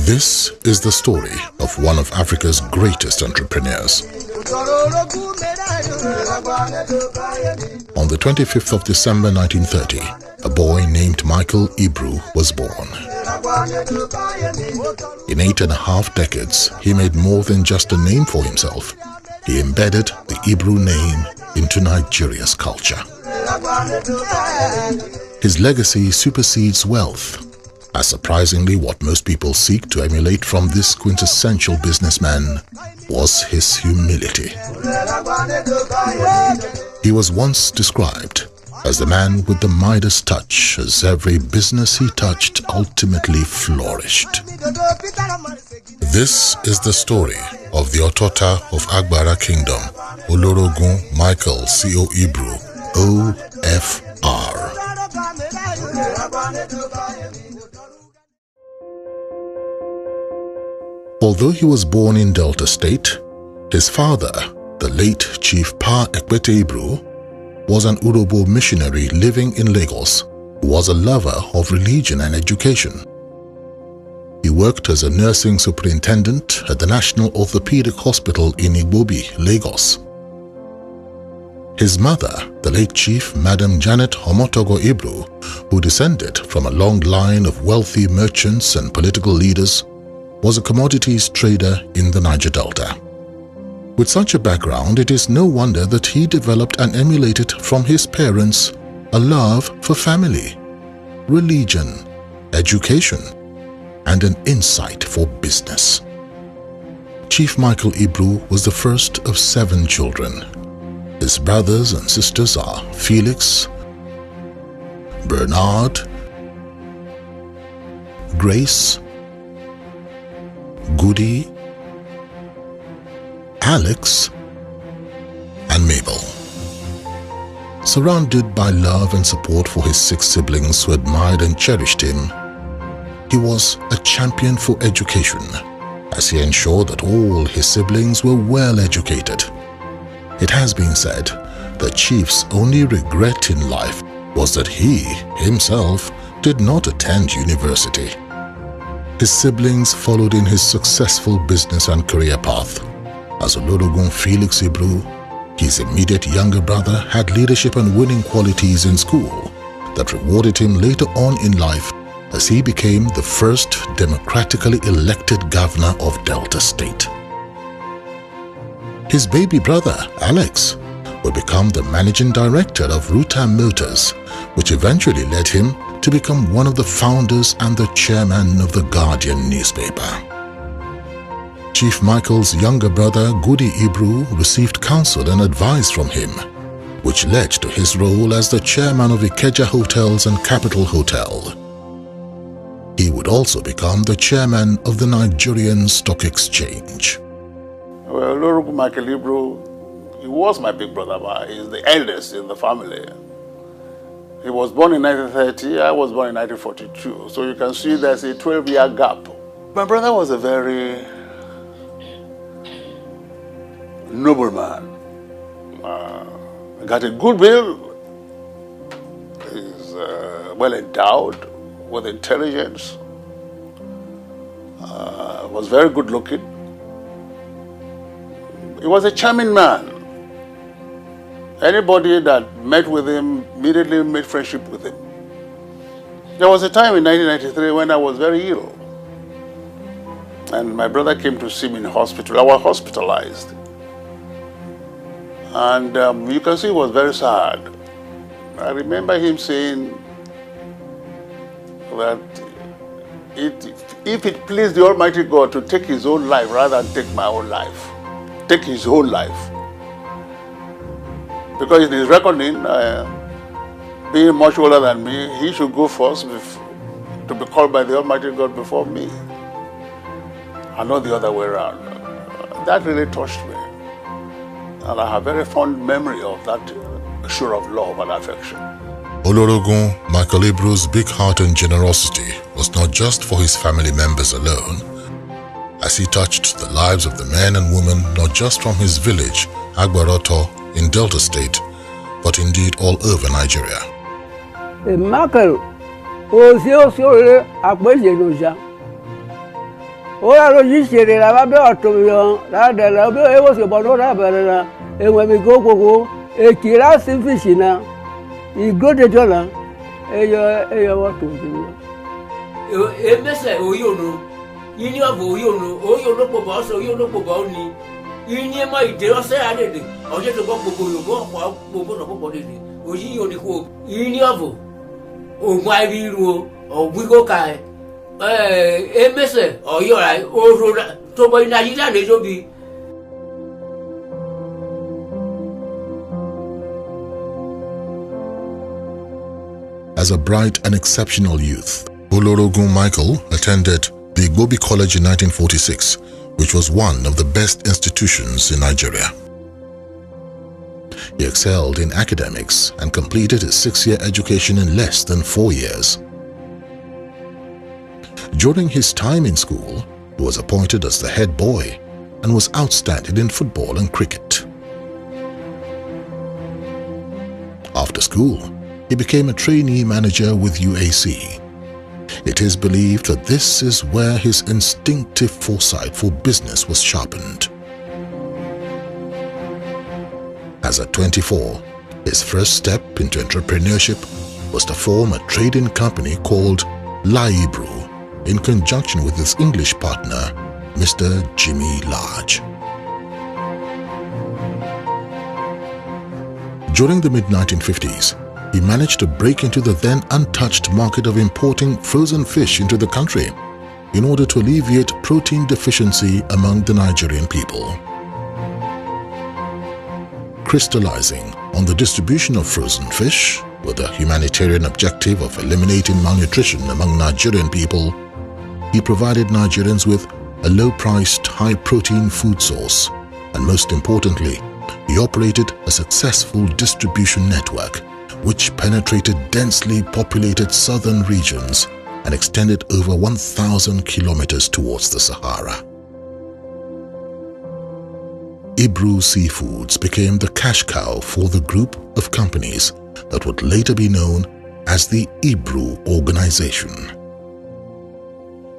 This is the story of one of Africa's greatest entrepreneurs. On the 25th of December 1930, a boy named Michael Ibru was born. In 8.5 decades, he made more than just a name for himself. He embedded the Ibru name into Nigeria's culture. His legacy supersedes wealth, as surprisingly what most people seek to emulate from this quintessential businessman was his humility. He was once described as the man with the Midas touch, as every business he touched ultimately flourished. This is the story of the Otota of Agbara Kingdom, Olorogun Michael C.O. Ibru, O.F.R. Although he was born in Delta State, his father, the late Chief Pa Ekwete Ibru, was an Urhobo missionary living in Lagos who was a lover of religion and education. He worked as a nursing superintendent at the National Orthopedic Hospital in Igbobi, Lagos. His mother, the late Chief Madam Janet Omotogo Ibru, who descended from a long line of wealthy merchants and political leaders, was a commodities trader in the Niger Delta. With such a background, it is no wonder that he developed and emulated from his parents a love for family, religion, education, and an insight for business. Chief Michael Ibru was the first of 7 children. His brothers and sisters are Felix, Bernard, Grace, Goody, Alex, and Mabel. Surrounded by love and support for his 6 siblings who admired and cherished him, he was a champion for education, as he ensured that all his siblings were well educated. It has been said that Chief's only regret in life was that he, himself, did not attend university. His siblings followed in his successful business and career path. As Olorogun Felix Ibru, his immediate younger brother had leadership and winning qualities in school that rewarded him later on in life as he became the first democratically elected governor of Delta State. His baby brother, Alex, would become the managing director of Ruta Motors, which eventually led him to become one of the founders and the chairman of the Guardian newspaper. Chief Michael's younger brother, Goody Ibru, received counsel and advice from him, which led to his role as the chairman of Ikeja Hotels and Capital Hotel. He would also become the chairman of the Nigerian Stock Exchange. Well, Olorogun Michael Ibru, he was my big brother, but he's the eldest in the family. He was born in 1930, I was born in 1942, so you can see there's a 12-year gap. My brother was a very noble man. Got a good will. He's well endowed with intelligence. Was very good looking. He was a charming man. Anybody that met with him immediately made friendship with him. There was a time in 1993 when I was very ill. And my brother came to see me in hospital. I was hospitalized. And you can see he was very sad. I remember him saying that if it pleased the Almighty God to take his own life rather than take my own life, take his whole life. Because in his reckoning, being much older than me, he should go first to be called by the Almighty God before me, and not the other way around. That really touched me. And I have a very fond memory of that show of love and affection. Olorogun Michael Ibru's big heart and generosity was not just for his family members alone, as he touched the lives of the men and women not just from his village, Agbara-Otor, in Delta State, but indeed all over Nigeria. Michael, Oceanic Bank International. Ora lo gisere la vabbè otto la della e was about ora bella e when we go e tira sin fishina I go de dollar e what to do e mese oyono yini avo oyono pobo so oyono pobo ni yini ma ide o se adede o je to popo yo popo no popo de oyi yo ni ko yini avo o gba biru o gbigo kai emese oyora oro to boy Nigeria le jobi. As a bright and exceptional youth, Olorogun Michael attended the Igbobi College in 1946, which was one of the best institutions in Nigeria. He excelled in academics and completed his 6-year education in less than 4 years. During his time in school, he was appointed as the head boy and was outstanding in football and cricket. After school, he became a trainee manager with UAC. It is believed that this is where his instinctive foresight for business was sharpened. As at 24, his first step into entrepreneurship was to form a trading company called Ibru, in conjunction with his English partner, Mr. Jimmy Large. During the mid-1950s, he managed to break into the then untouched market of importing frozen fish into the country in order to alleviate protein deficiency among the Nigerian people. Crystallizing on the distribution of frozen fish with the humanitarian objective of eliminating malnutrition among Nigerian people, he provided Nigerians with a low-priced, high-protein food source, and most importantly, he operated a successful distribution network which penetrated densely populated southern regions and extended over 1,000 kilometers towards the Sahara. Ibru Seafoods became the cash cow for the group of companies that would later be known as the Ibru Organization.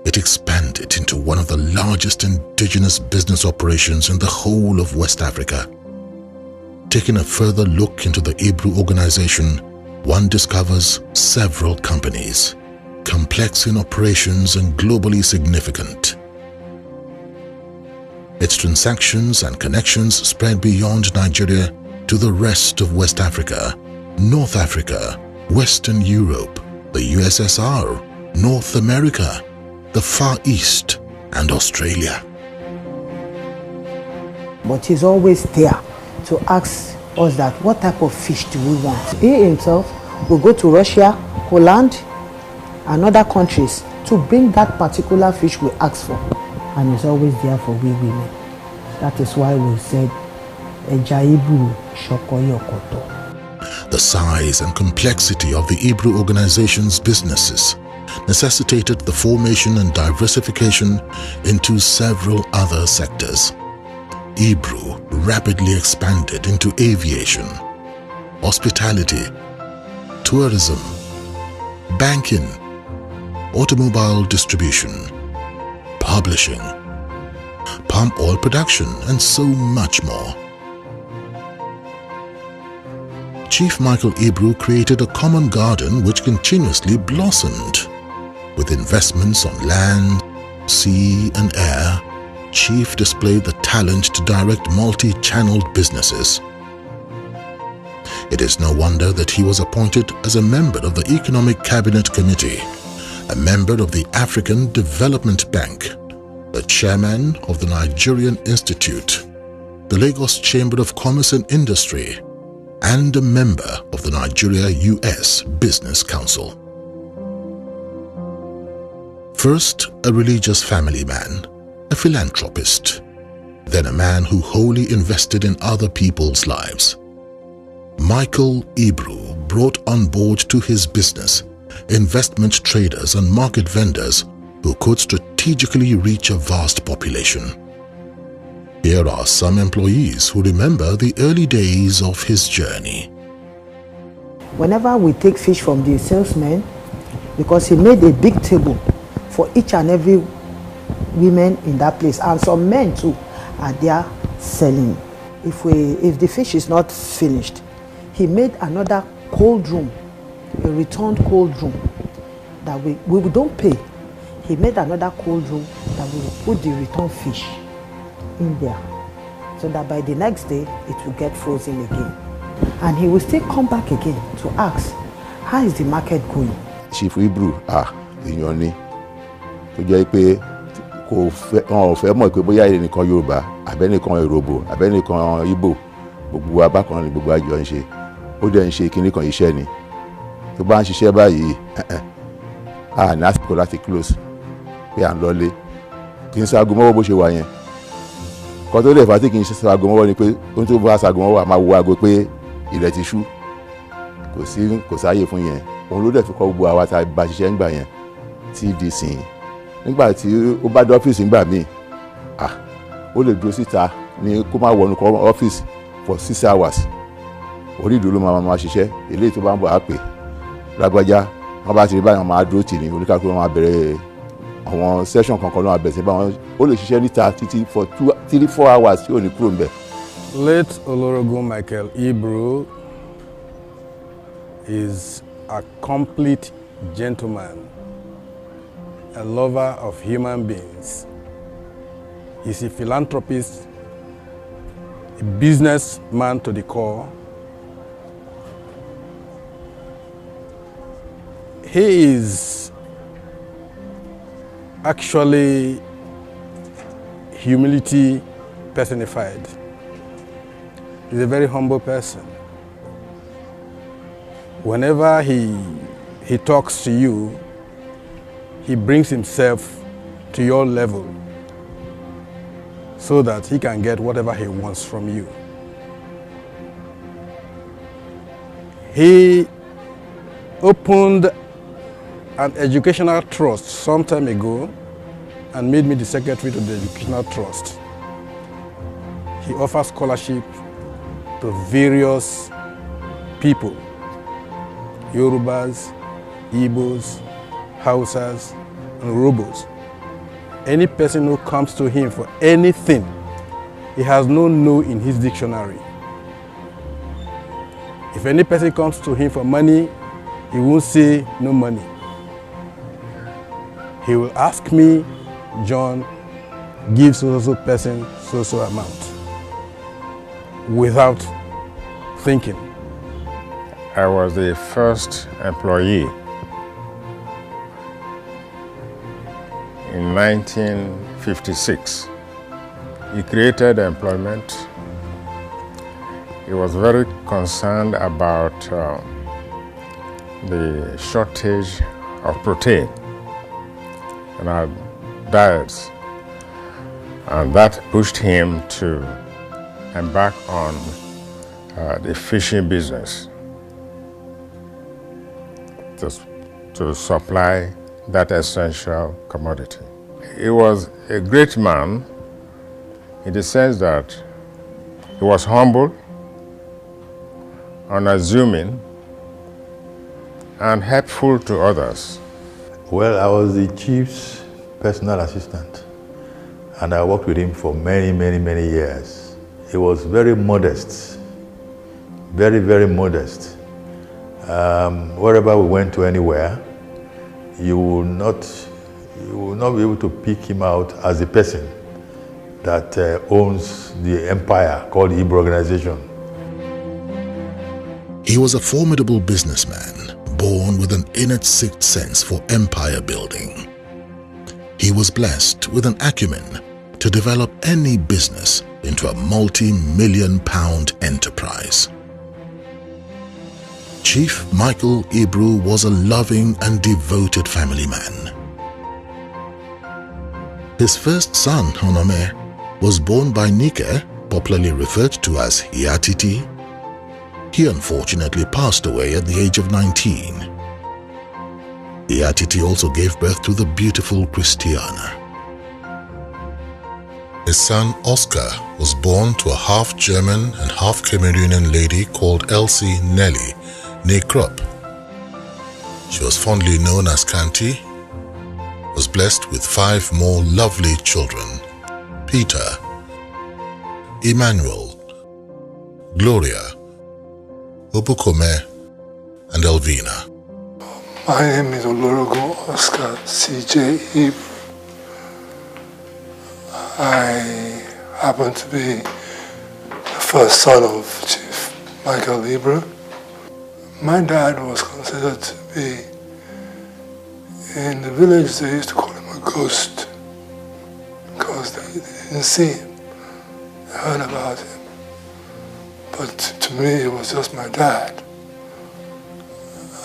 It expanded into one of the largest indigenous business operations in the whole of West Africa. Taking a further look into the Ibru Organization, one discovers several companies, complex in operations and globally significant. Its transactions and connections spread beyond Nigeria to the rest of West Africa, North Africa, Western Europe, the USSR, North America, the Far East, and Australia. But he's always there to ask us that what type of fish do we want. He himself will go to Russia, Poland, and other countries to bring that particular fish we ask for. And he's always there for we women. That is why we said, Ibru Shokoyokoto. The size and complexity of the Ibru Organization's businesses necessitated the formation and diversification into several other sectors. Ibru rapidly expanded into aviation, hospitality, tourism, banking, automobile distribution, publishing, palm oil production, and so much more. Chief Michael Ibru created a common garden which continuously blossomed. With investments on land, sea, and air, Chief displayed the talent to direct multi-channeled businesses. It is no wonder that he was appointed as a member of the Economic Cabinet Committee, a member of the African Development Bank, the chairman of the Nigerian Institute, the Lagos Chamber of Commerce and Industry, and a member of the Nigeria-US Business Council. First, a religious family man, a philanthropist, then a man who wholly invested in other people's lives. Michael Ibru brought on board to his business investment traders and market vendors who could strategically reach a vast population. Here are some employees who remember the early days of his journey. Whenever we take fish from the salesman, because he made a big table for each and every women in that place, and some men too are there selling. If the fish is not finished, he made another cold room, a returned cold room that we don't pay. He made another cold room that we will put the returned fish in there, so that by the next day it will get frozen again. And he will still come back again to ask, how is the market going? Chief Ibru, èèyàn ni tó jẹ́ pé wọn ò fẹ́ mọ̀ pé bóyá ẹnìkan Yorùbá àbẹ́nìkan Ìròbò àbẹ́nìkan Ìgbò gbogbo abákan ni gbogbo àjọ ń ṣe, ó dẹ̀ ń ṣe kinní kan iṣẹ́ ni tó bá ń ṣiṣẹ́ báyìí ní àsìkò láti close pé à ń lọlé kì í ṣaago mọ́wọ́ bó ṣe wà yẹn kan tó lè fà á tí kì í ṣaago mọ́wọ́ ni pé ó ń tó bá ṣaago mọ́wọ́ máa wo aago pé ilẹ̀ ti ṣú, kò sáàyè fún yẹn. Òun ló dẹ̀ fi kọ́ gbogbo àwa tá a bá ṣiṣẹ́ ńgbà yẹn tí di sìn. Nígbà tí ó bá dé ọ́fíìsì ńgbà míì ó lè dúró síta ní kó má wọnú ọ́fíìsì for 6 hours. Orí ìdúró ló máa ṣiṣẹ́, eléyìí tó bá ń bọ̀ á pè lágbájá, wọ́n bá ti rí báyìí wọ́n máa dúró tì ní oníkàkùn wọn máa bẹ̀rẹ̀ àwọn session kankan lọ́wọ́ àbẹ̀sẹ̀ báwọn ó lè ṣiṣẹ́ níta títí for 3-4 hours tí ò ní kúrò ńbẹ̀. Late Olorogun Michael Ibru is a complete gentleman, a lover of human beings. He's a philanthropist, a businessman to the core. He is actually humility personified. He's a very humble person. Whenever he talks to you, he brings himself to your level so that he can get whatever he wants from you. He opened an educational trust some time ago and made me the secretary to the educational trust. He offers scholarship to various people, Yorubas, Igbos, Hausas, and Urhobos. Any person who comes to him for anything, he has no in his dictionary. If any person comes to him for money, he won't say no money. He will ask me, John, give so person so amount, without thinking. I was the first employee in 1956. He created employment. He was very concerned about the shortage of protein in our diets, and that pushed him to embark on the fishing business to supply that essential commodity. He was a great man in the sense that he was humble, unassuming, and helpful to others. Well, I was the chief's personal assistant, and I worked with him for many years. He was very modest, very modest. Wherever we went to anywhere, you will not be able to pick him out as a person that owns the empire called the Ibru organization. He was a formidable businessman, born with an innate sixth sense for empire building. He was blessed with an acumen to develop any business into a multi-million-pound enterprise. Chief Michael Ibru was a loving and devoted family man. His first son, Onome, was born by Nike, popularly referred to as Yatiti. He unfortunately passed away at the age of 19. Yatiti also gave birth to the beautiful Christiana. His son Oscar was born to a half German and half Cameroonian lady called Elsie Nelly, nee Krupp. She was fondly known as Kanti, was blessed with 5 more lovely children: Peter, Emmanuel, Gloria, Obukome, and Elvina. My name is Olorogun Oscar C.J. Ibru. I happen to be the first son of Chief Michael Ibru. My dad was considered to be, in the village they used to call him a ghost because they didn't see him, they heard about him. But to me it was just my dad.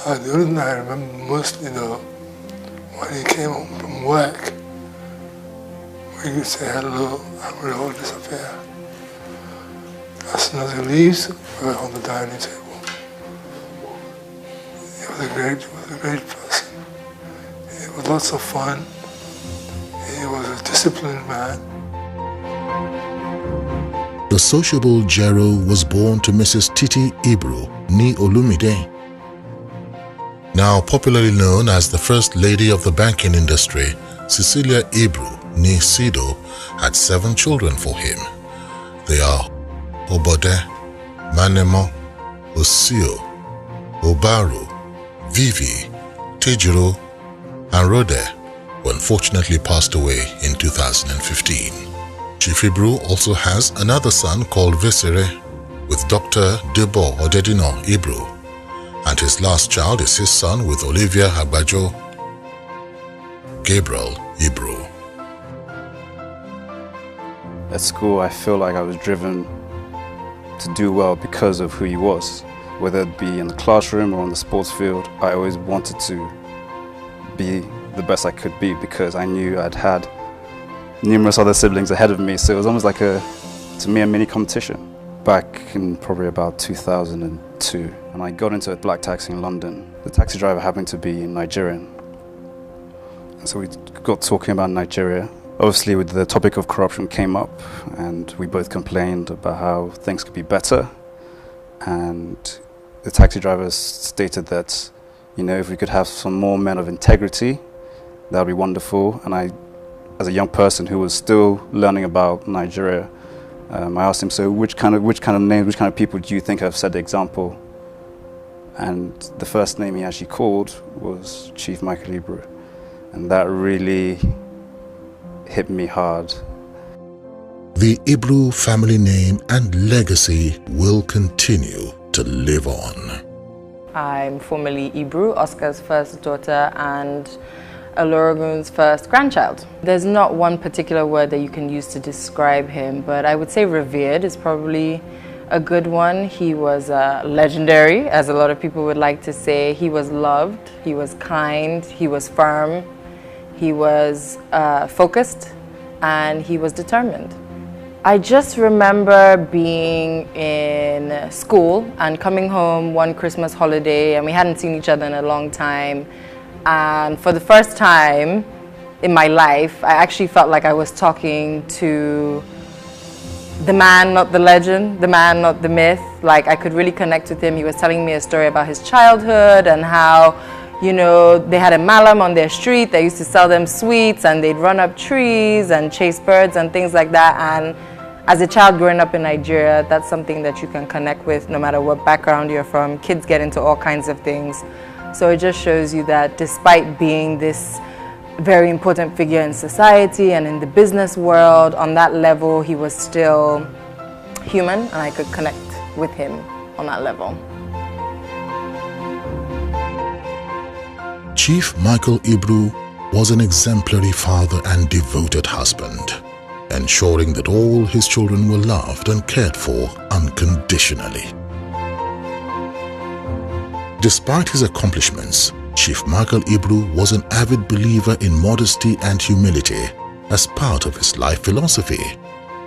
The only thing I remember mostly though, when he came home from work, we would say hello and we'd all disappear. As soon as he leaves, we were on the dining table. He was a great person. It was lots of fun. He was a disciplined man. The sociable Jero was born to Mrs. Titi Ibru ni Olumide, now popularly known as the First Lady of the banking industry. Cecilia Ibru ni Sido had 7 children for him. They are Obode, Manemo, Osio, Obaru, Vivi, Tejiro, and Rode, who unfortunately passed away in 2015. Chief Ibru also has another son called Vesere with Dr. Debo Odedino Ibru, and his last child is his son with Olivia Agbajo, Gabriel Ibru. At school, I feel like I was driven to do well because of who he was. Whether it be in the classroom or on the sports field, I always wanted to be the best I could be because I knew I'd had numerous other siblings ahead of me, so it was almost like to me, a mini competition. Back in probably about 2002, and I got into a black taxi in London. The taxi driver happened to be Nigerian. And so we got talking about Nigeria. Obviously, with the topic of corruption came up, and we both complained about how things could be better. And the taxi driver stated that, you know, if we could have some more men of integrity, that would be wonderful. And I, as a young person who was still learning about Nigeria, I asked him, so which kind of names, which kind of people do you think have set the example? And the first name he actually called was Chief Michael Ibru. And that really hit me hard. The Ibru family name and legacy will continue to live on. I'm formerly Ibru, Oscar's first daughter, and Olorogun's first grandchild. There's not one particular word that you can use to describe him, but I would say revered is probably a good one. He was legendary, as a lot of people would like to say. He was loved, he was kind, he was firm, he was focused, and he was determined. I just remember being in school and coming home one Christmas holiday, and we hadn't seen each other in a long time. And for the first time in my life, I actually felt like I was talking to the man, not the legend, the man, not the myth. Like, I could really connect with him. He was telling me a story about his childhood and how, you know, they had a malam on their street that used to sell them sweets, and they'd run up trees and chase birds and things like that. And as a child growing up in Nigeria, that's something that you can connect with no matter what background you're from. Kids get into all kinds of things. So it just shows you that despite being this very important figure in society and in the business world, on that level, he was still human, and I could connect with him on that level. Chief Michael Ibru was an exemplary father and devoted husband, ensuring that all his children were loved and cared for unconditionally. Despite his accomplishments, Chief Michael Ibru was an avid believer in modesty and humility as part of his life philosophy,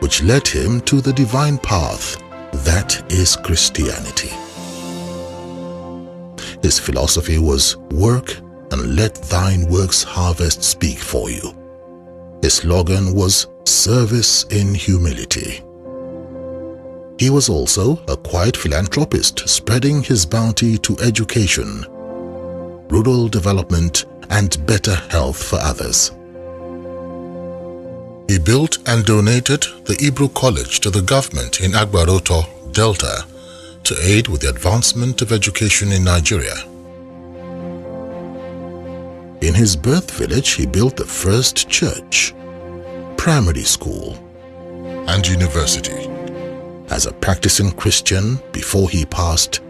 which led him to the divine path that is Christianity. His philosophy was work and let thine works harvest speak for you. His slogan was service in humility. He was also a quiet philanthropist, spreading his bounty to education, rural development, and better health for others. He built and donated the Ibru College to the government in Agbara-Otor Delta to aid with the advancement of education in Nigeria. In his birth village, he built the first church, primary school, and university. As a practicing Christian before he passed,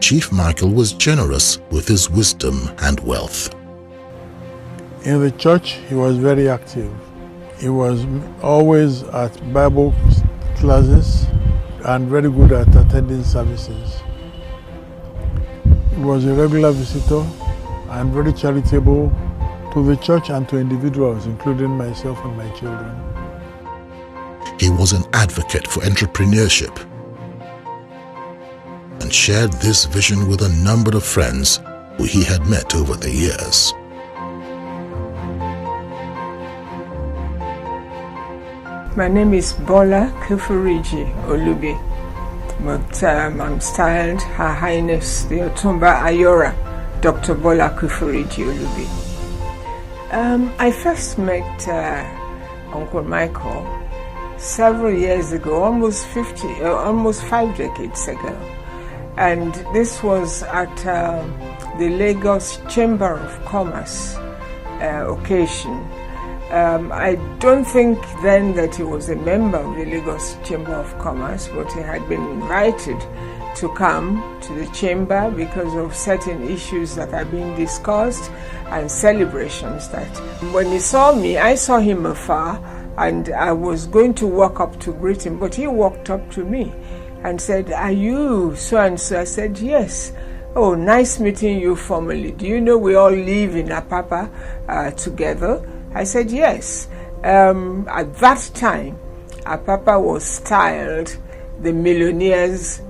Chief Michael was generous with his wisdom and wealth. In the church, he was very active. He was always at Bible classes and very good at attending services. He was a regular visitor and very charitable to the church and to individuals, including myself and my children. He was an advocate for entrepreneurship and shared this vision with a number of friends who he had met over the years. My name is Bola Kufuriji Olubi, but I'm styled Her Highness the Otumba Ayora, Dr. Bola Kufuriji Olubi. I first met Uncle Michael several years ago, almost 5 decades ago, and this was at the Lagos Chamber of Commerce occasion. I don't think then that he was a member of the Lagos Chamber of Commerce, but he had been invited to come to the chamber because of certain issues that are being discussed and celebrations that. When he saw me, I saw him afar and I was going to walk up to greet him, but he walked up to me and said, "Are you so-and-so?" I said, "Yes." "Oh, nice meeting you formally. Do you know we all live in Apapa together?" I said, "Yes." At that time, Apapa was styled the millionaires'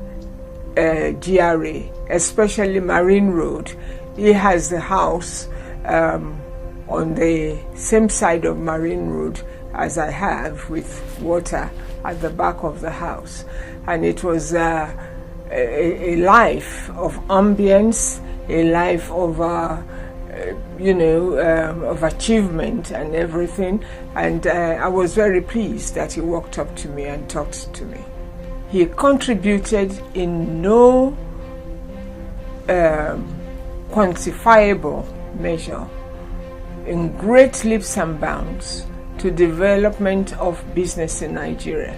GRA, especially Marine Road. He has the house on the same side of Marine Road as I have, with water at the back of the house. And it was a life of ambience, a life of of achievement and everything, and I was very pleased that he walked up to me and talked to me. He contributed in no quantifiable measure, in great leaps and bounds, to development of business in Nigeria.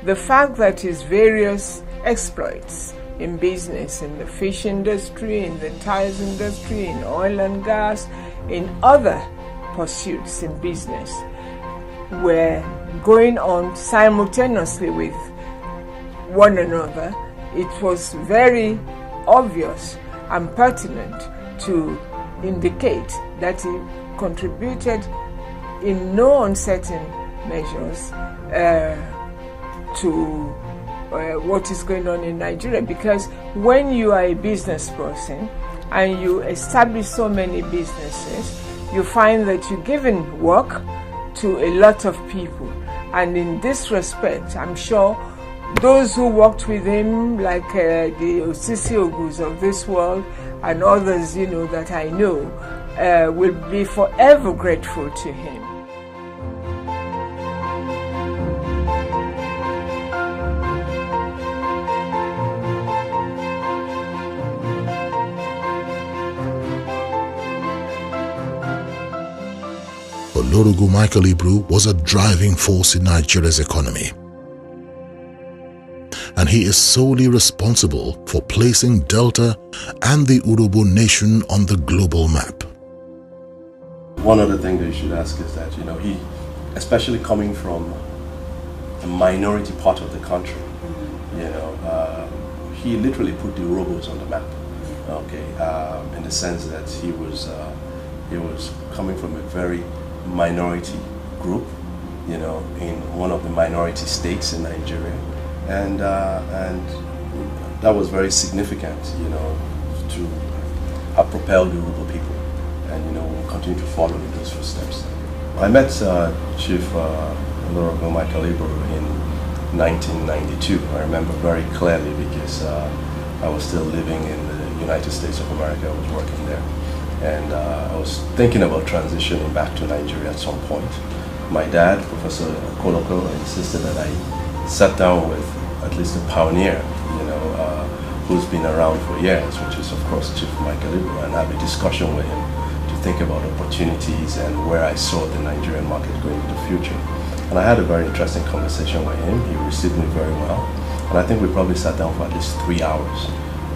The fact that his various exploits in business, in the fish industry, in the tires industry, in oil and gas, in other pursuits in business, were going on simultaneously with one another, it was very obvious and pertinent to indicate that he contributed in no uncertain measures to what is going on in Nigeria, because when you are a business person and you establish so many businesses, you find that you're giving work to a lot of people. And in this respect, I'm sure those who worked with him, like the Osisi Ogus of this world and others, that I know, will be forever grateful to him. Olorogun Michael Ibru was a driving force in Nigeria's economy, and he is solely responsible for placing Delta and the Urhobo nation on the global map. One other thing that you should ask is that, he, especially coming from a minority part of the country, he literally put the Urhobos on the map, in the sense that he was coming from a very minority group, in one of the minority states in Nigeria, and that was very significant, to have propelled the Urhobo people, and we'll continue to follow in those footsteps. I met Chief Olorogun Michael Ibru in 1992. I remember very clearly because I was still living in the United States of America. I was working there. And I was thinking about transitioning back to Nigeria at some point. My dad, Professor Koloko, insisted that I sat down with at least a pioneer, who's been around for years, which is of course Chief Michael Ibru, and have a discussion with him to think about opportunities and where I saw the Nigerian market going in the future. And I had a very interesting conversation with him. He received me very well. And I think we probably sat down for at least 3 hours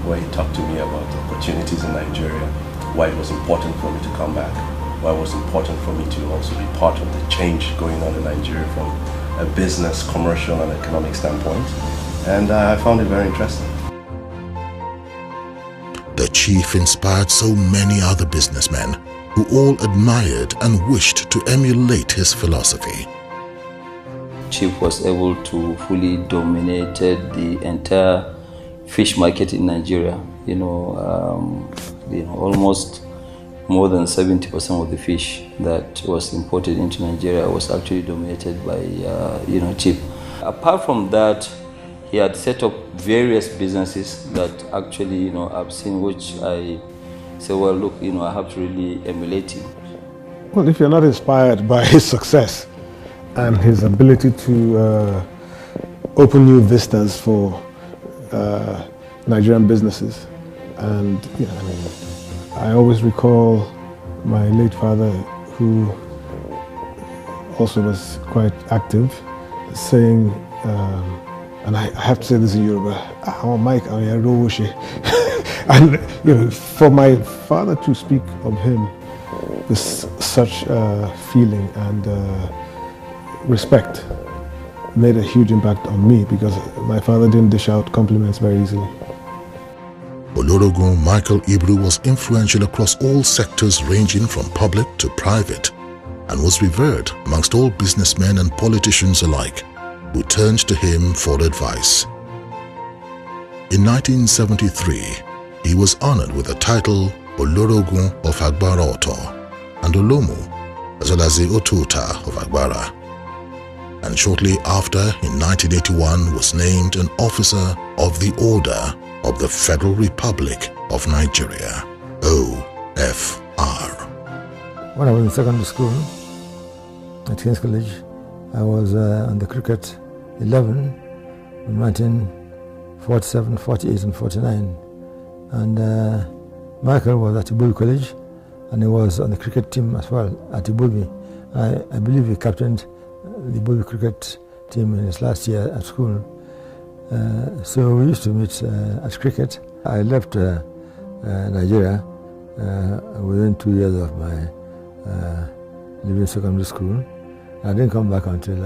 where he talked to me about opportunities in Nigeria, why it was important for me to come back, why it was important for me to also be part of the change going on in Nigeria from a business, commercial and economic standpoint. And I found it very interesting. The chief inspired so many other businessmen who all admired and wished to emulate his philosophy. Chief was able to fully dominate the entire fish market in Nigeria. Almost more than 70% of the fish that was imported into Nigeria was actually dominated by, Chief. Apart from that, he had set up various businesses that actually, I've seen, which I say, well, look, I have to really emulate him. Well, if you're not inspired by his success and his ability to open new vistas for Nigerian businesses, and I always recall my late father, who also was quite active, saying, and I have to say this in Yoruba, Mike, and for my father to speak of him with such feeling and respect made a huge impact on me, because my father didn't dish out compliments very easily. Olorogun Michael Ibru was influential across all sectors ranging from public to private, and was revered amongst all businessmen and politicians alike who turned to him for advice. In 1973, he was honored with the title Olorogun of Agbara-Otor and Olomu, as well as the Otuta of Agbara. And shortly after, in 1981, was named an officer of the Order of the Federal Republic of Nigeria, OFR. When I was in secondary school at King's College, I was on the cricket 11 in 1947, 48 and 49. And Michael was at Ibru College, and he was on the cricket team as well at Ibru. I believe he captained the Ibru cricket team in his last year at school. So we used to meet at cricket. I left Nigeria within 2 years of my leaving secondary school. I didn't come back until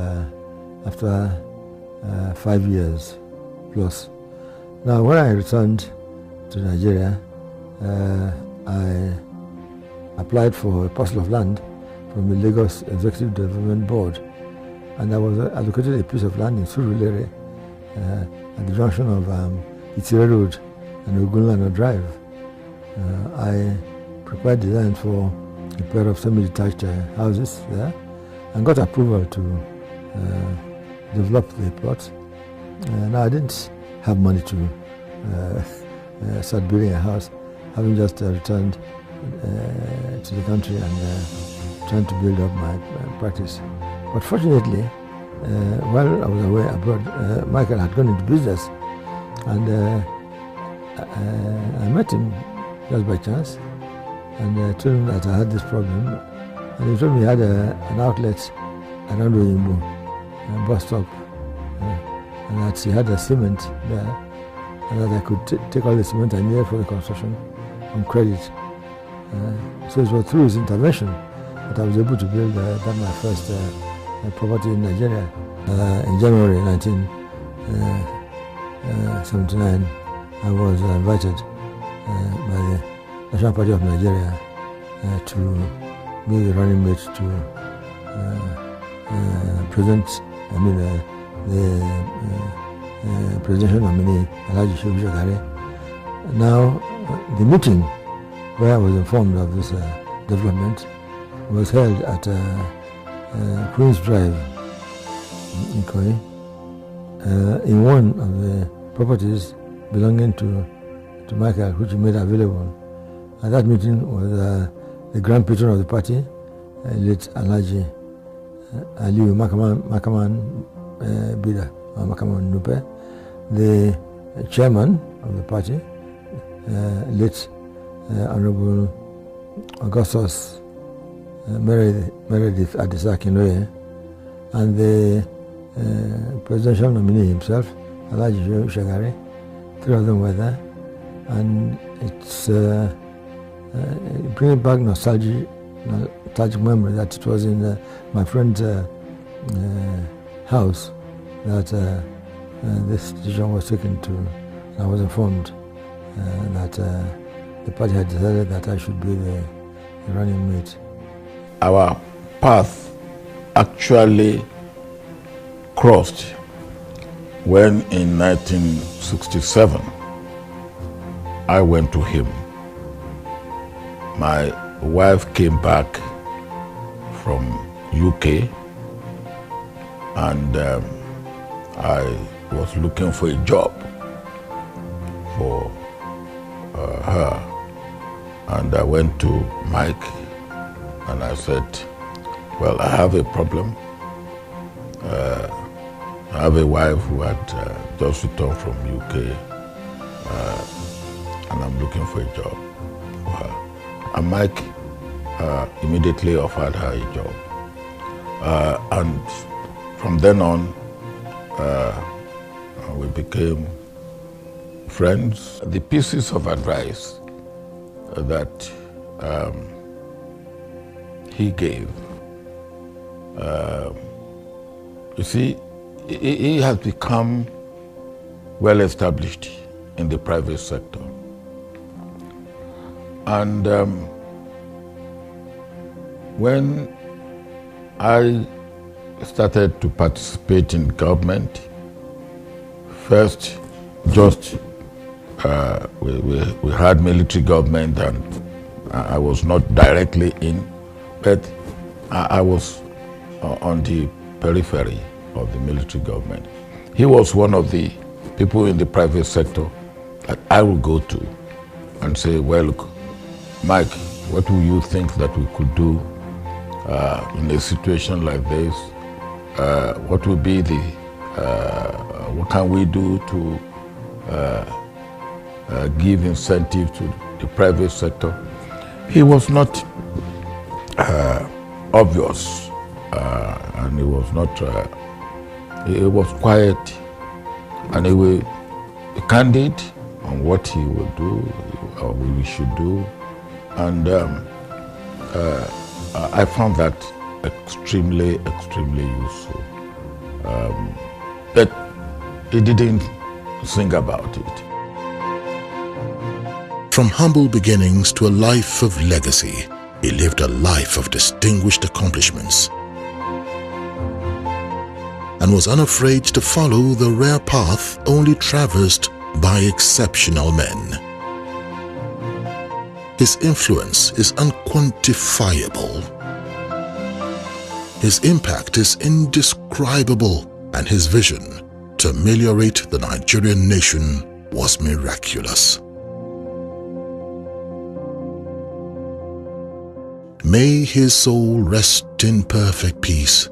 after 5 years plus. Now, when I returned to Nigeria, I applied for a parcel of land from the Lagos Executive Development Board, and I was allocated a piece of land in Surulere at the junction of Itire Road and Ogunlana Drive. I prepared design for a pair of semi-detached houses there, and got approval to develop the plot. Now I didn't have money to start building a house, having just returned to the country and trying to build up my practice. But fortunately, while I was away abroad, Michael had gone into business, and I met him just by chance, and told him that I had this problem, and he told me he had an outlet around Oyimbo, a bus stop, and that he had a cement there, and that I could take all the cement I needed for the construction on credit. So it was through his intervention that I was able to build my first property in Nigeria. In January 1979, I was invited by the National Party of Nigeria to be the running mate to present, the presidential nominee, Alhaji Shehu Shagari. Now, the meeting where I was informed of this development was held at Queen's Drive in Ikoyi, in one of the properties belonging to Michael, which he made available. And that meeting was the grand patron of the party, late Alhaji Aliyu Makaman Bida, or Makaman Nupe, the chairman of the party, late Honorable Augustus Meredith Adesakinloye, and the presidential nominee himself, Alhaji Shagari. Three of them were there, and it's bringing back nostalgic memory that it was in my friend's house that this decision was taken to. I was informed that the party had decided that I should be the running mate. Our path actually crossed when in 1967 I went to him. My wife came back from UK, and I was looking for a job for her, and I went to Mike and I said, well, I have a problem. I have a wife who had just returned from UK, and I'm looking for a job for her. And Mike immediately offered her a job. And from then on, we became friends. The pieces of advice that he gave, you see, he has become well established in the private sector. And when I started to participate in government, first just we had military government, and I was not directly in, but I was on the periphery of the military government. He was one of the people in the private sector that I would go to and say, well, look, Mike, what do you think that we could do in a situation like this? What would be the, what can we do to give incentive to the private sector? He was not obvious, and he was not, he was quiet, and he was candid on what he would do, or we should do. And I found that extremely useful. But he didn't sing about it. From humble beginnings to a life of legacy, he lived a life of distinguished accomplishments and was unafraid to follow the rare path only traversed by exceptional men. His influence is unquantifiable. His impact is indescribable, and his vision to ameliorate the Nigerian nation was miraculous. May his soul rest in perfect peace,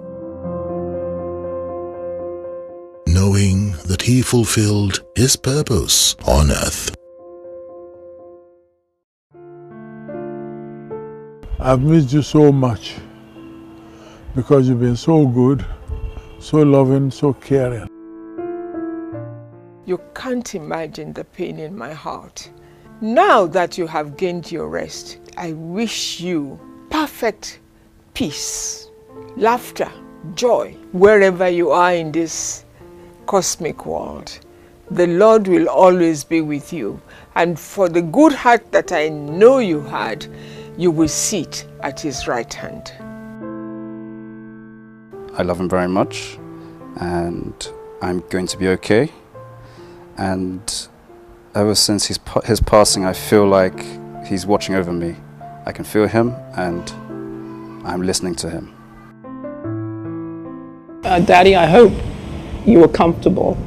knowing that he fulfilled his purpose on earth. I've missed you so much because you've been so good, so loving, so caring. You can't imagine the pain in my heart. Now that you have gained your rest, I wish you perfect peace, laughter, joy, wherever you are in this cosmic world. The Lord will always be with you, and for the good heart that I know you had, you will sit at his right hand. I love him very much, and I'm going to be okay. And ever since his passing, I feel like he's watching over me. I can feel him, and I'm listening to him. Daddy, I hope you were comfortable.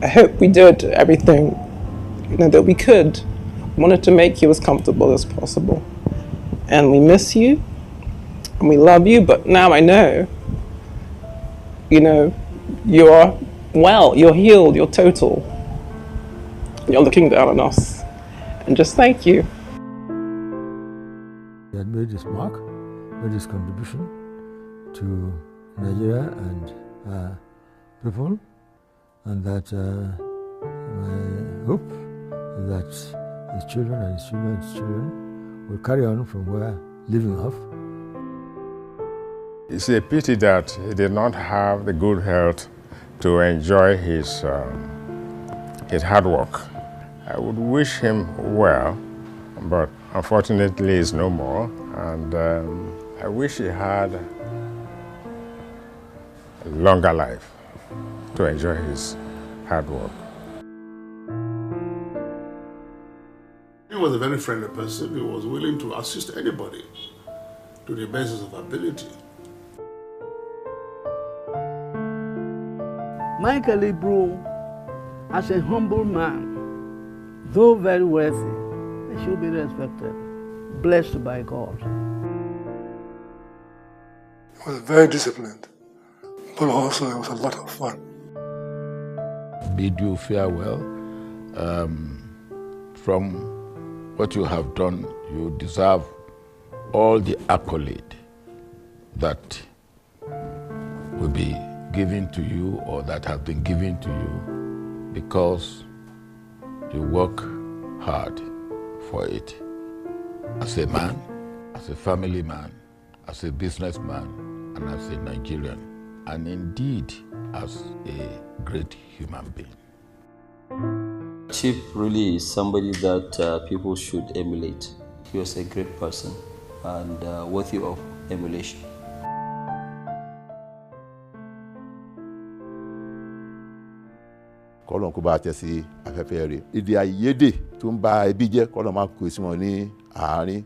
I hope we did everything, that we could. Wanted to make you as comfortable as possible. And we miss you, and we love you, but now I know, you're well, you're healed, you're total. You're looking down on us. And just thank you. He had made his mark, made his contribution to Nigeria and people, and that my hope is that his children and his children's children will carry on from where leaving off. It's a pity that he did not have the good health to enjoy his hard work. I would wish him well, but unfortunately he's no more, and I wish he had a longer life to enjoy his hard work. He was a very friendly person. He was willing to assist anybody to the basis of ability. Michael Ibru, as a humble man, though very wealthy, he should be respected, blessed by God. He was very disciplined, but also it was a lot of fun. Bid you farewell. From what you have done, you deserve all the accolade that will be given to you or that have been given to you because you work hard for it. As a man, as a family man, as a businessman, and as a Nigerian, and indeed as a great human being. Chief really is somebody that people should emulate. He was a great person and worthy of emulation. Kọ́lọ́n kó bá a tẹ́ sí afẹ́fẹ́ rẹ̀. Èdè àìyedè tó ń ba ẹbí jẹ́ kọ́lọ́n máa kó sí wọn ní àárín.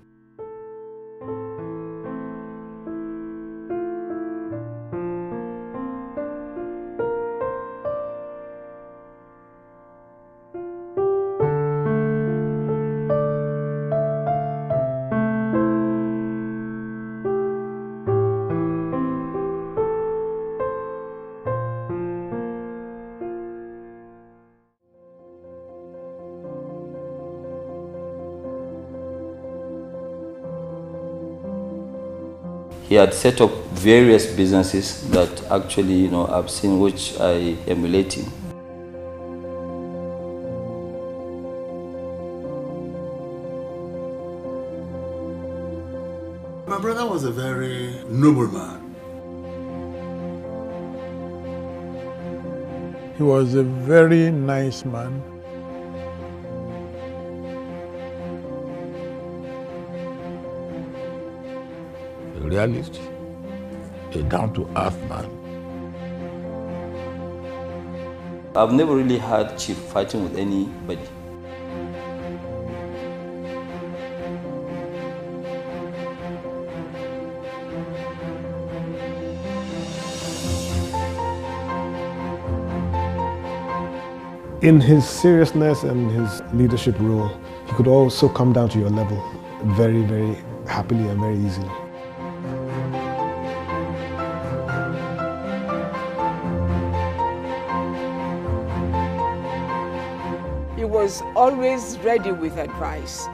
He had set up various businesses that actually, I've seen which I emulate him. My brother was a very noble man. He was a very nice man. A realist, a down-to-earth man. I've never really had Chief fighting with anybody. In his seriousness and his leadership role, he could also come down to your level very, very happily and very easily. He was always ready with advice.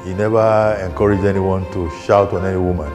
He never encouraged anyone to shout on any woman.